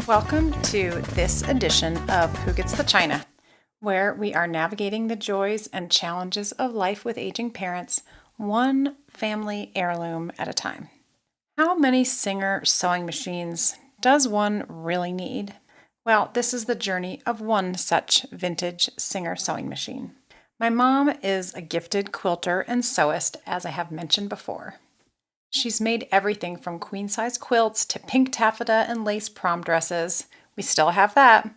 Welcome to this edition of Who Gets the China, where we are navigating the joys and challenges of life with aging parents, one family heirloom at a time. How many Singer sewing machines does one really need? Well, this is the journey of one such vintage Singer sewing machine. My mom is a gifted quilter and sewist, as I have mentioned before. She's made everything from queen-size quilts to pink taffeta and lace prom dresses. We still have that.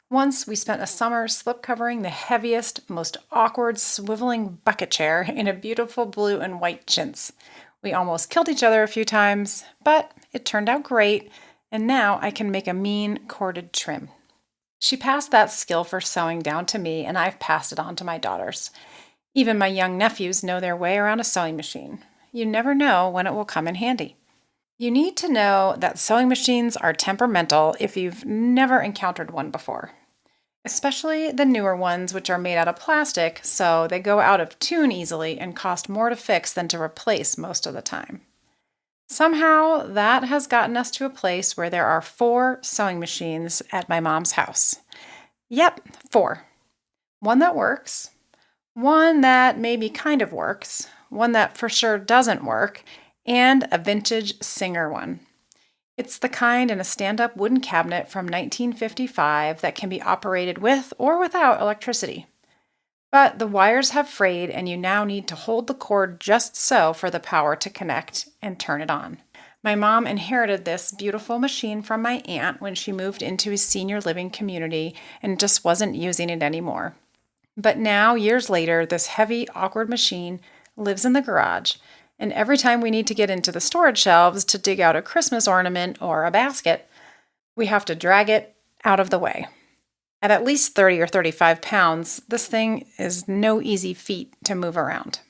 Once we spent a summer slipcovering the heaviest, most awkward swiveling bucket chair in a beautiful blue and white chintz. We almost killed each other a few times, but it turned out great, and now I can make a mean corded trim. She passed that skill for sewing down to me, and I've passed it on to my daughters. Even my young nephews know their way around a sewing machine. You never know when it will come in handy. You need to know that sewing machines are temperamental if you've never encountered one before, especially the newer ones, which are made out of plastic, so they go out of tune easily and cost more to fix than to replace most of the time. Somehow, that has gotten us to a place where there are 4 sewing machines at my mom's house. Yep, 4. One that works, one that maybe kind of works, one that for sure doesn't work, and a vintage Singer one. It's the kind in a stand-up wooden cabinet from 1955 that can be operated with or without electricity. But the wires have frayed and you now need to hold the cord just so for the power to connect and turn it on. My mom inherited this beautiful machine from my aunt when she moved into a senior living community and just wasn't using it anymore. But now, years later, this heavy, awkward machine lives in the garage, and every time we need to get into the storage shelves to dig out a Christmas ornament or a basket, we have to drag it out of the way. At least 30 or 35 pounds, this thing is no easy feat to move around.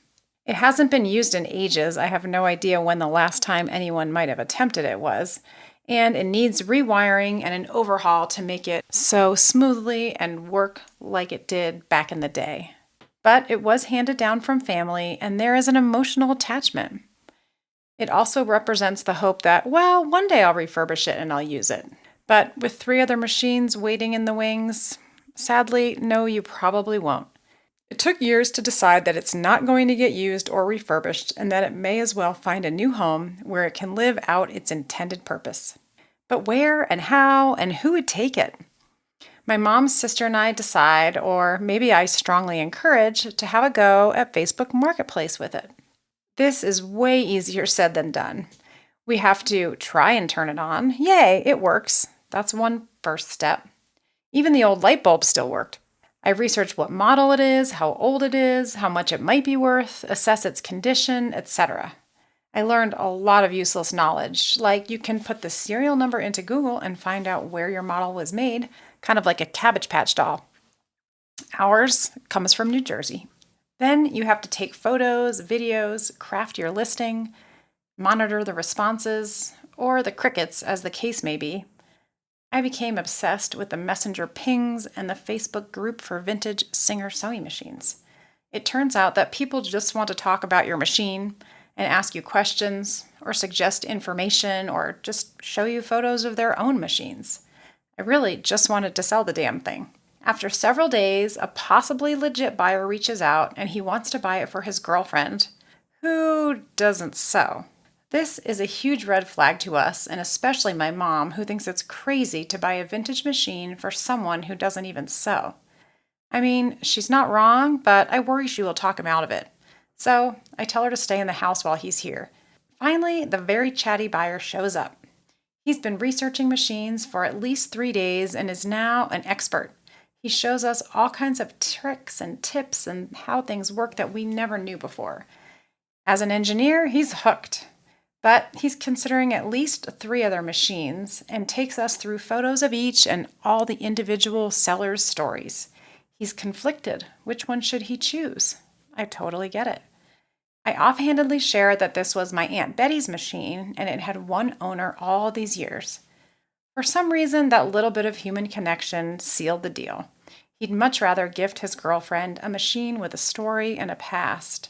It hasn't been used in ages. I have no idea when the last time anyone might have attempted it was, and it needs rewiring and an overhaul to make it sew smoothly and work like it did back in the day. But it was handed down from family, and there is an emotional attachment. It also represents the hope that, well, one day I'll refurbish it and I'll use it. But with 3 other machines waiting in the wings, sadly, no, you probably won't. It took years to decide that it's not going to get used or refurbished and that it may as well find a new home where it can live out its intended purpose. But where and how and who would take it? My mom's sister and I decide, or maybe I strongly encourage, to have a go at Facebook Marketplace with it. This is way easier said than done. We have to try and turn it on. Yay, it works. That's one first step. Even the old light bulb still worked. I researched what model it is, how old it is, how much it might be worth, assess its condition, etc. I learned a lot of useless knowledge, like you can put the serial number into Google and find out where your model was made, kind of like a Cabbage Patch doll. Ours comes from New Jersey. Then you have to take photos, videos, craft your listing, monitor the responses, or the crickets as the case may be. I became obsessed with the messenger pings and the Facebook group for vintage Singer sewing machines. It turns out that people just want to talk about your machine and ask you questions or suggest information or just show you photos of their own machines. I really just wanted to sell the damn thing. After several days, a possibly legit buyer reaches out and he wants to buy it for his girlfriend, who doesn't sew. This is a huge red flag to us, and especially my mom, who thinks it's crazy to buy a vintage machine for someone who doesn't even sew. I mean, she's not wrong, but I worry she will talk him out of it. So I tell her to stay in the house while he's here. Finally, the very chatty buyer shows up. He's been researching machines for at least 3 days and is now an expert. He shows us all kinds of tricks and tips and how things work that we never knew before. As an engineer, he's hooked. But he's considering at least 3 other machines and takes us through photos of each and all the individual sellers' stories. He's conflicted. Which one should he choose? I totally get it. I offhandedly share that this was my Aunt Betty's machine and it had one owner all these years. For some reason, that little bit of human connection sealed the deal. He'd much rather gift his girlfriend a machine with a story and a past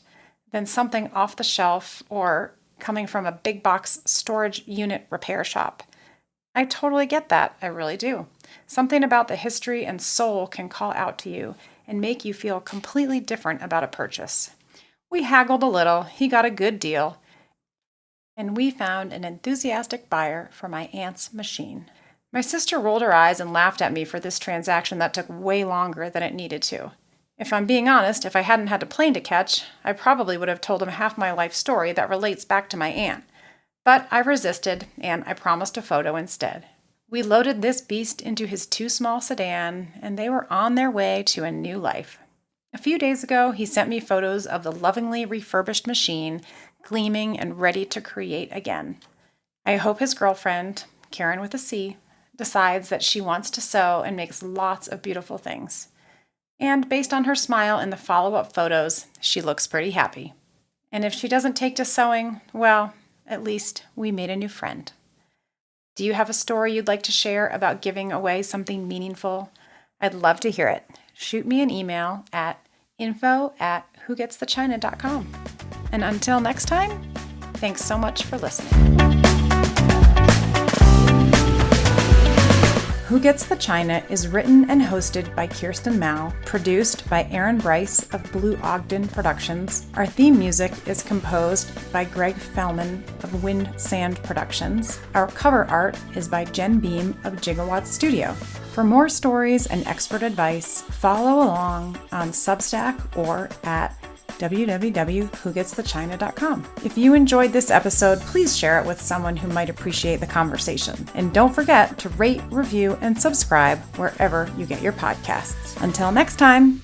than something off the shelf or coming from a big box storage unit repair shop. I totally get that. I really do. Something about the history and soul can call out to you and make you feel completely different about a purchase. We haggled a little, he got a good deal, and we found an enthusiastic buyer for my aunt's machine. My sister rolled her eyes and laughed at me for this transaction that took way longer than it needed to. If I'm being honest, if I hadn't had a plane to catch, I probably would have told him half my life story that relates back to my aunt. But I resisted, and I promised a photo instead. We loaded this beast into his too small sedan, and they were on their way to a new life. A few days ago, he sent me photos of the lovingly refurbished machine, gleaming and ready to create again. I hope his girlfriend, Karen with a C, decides that she wants to sew and makes lots of beautiful things. And based on her smile in the follow-up photos, she looks pretty happy. And if she doesn't take to sewing, well, at least we made a new friend. Do you have a story you'd like to share about giving away something meaningful? I'd love to hear it. Shoot me an email at info@whogetsthechina.com. And until next time, thanks so much for listening. Who Gets the China is written and hosted by Kirsten Mao, produced by Aaron Bryce of Blue Ogden Productions. Our theme music is composed by Greg Fellman of Wind Sand Productions. Our cover art is by Jen Beam of Gigawatt Studio. For more stories and expert advice, follow along on Substack or at www.whogetsthechina.com. If you enjoyed this episode, please share it with someone who might appreciate the conversation. And don't forget to rate, review, and subscribe wherever you get your podcasts. Until next time.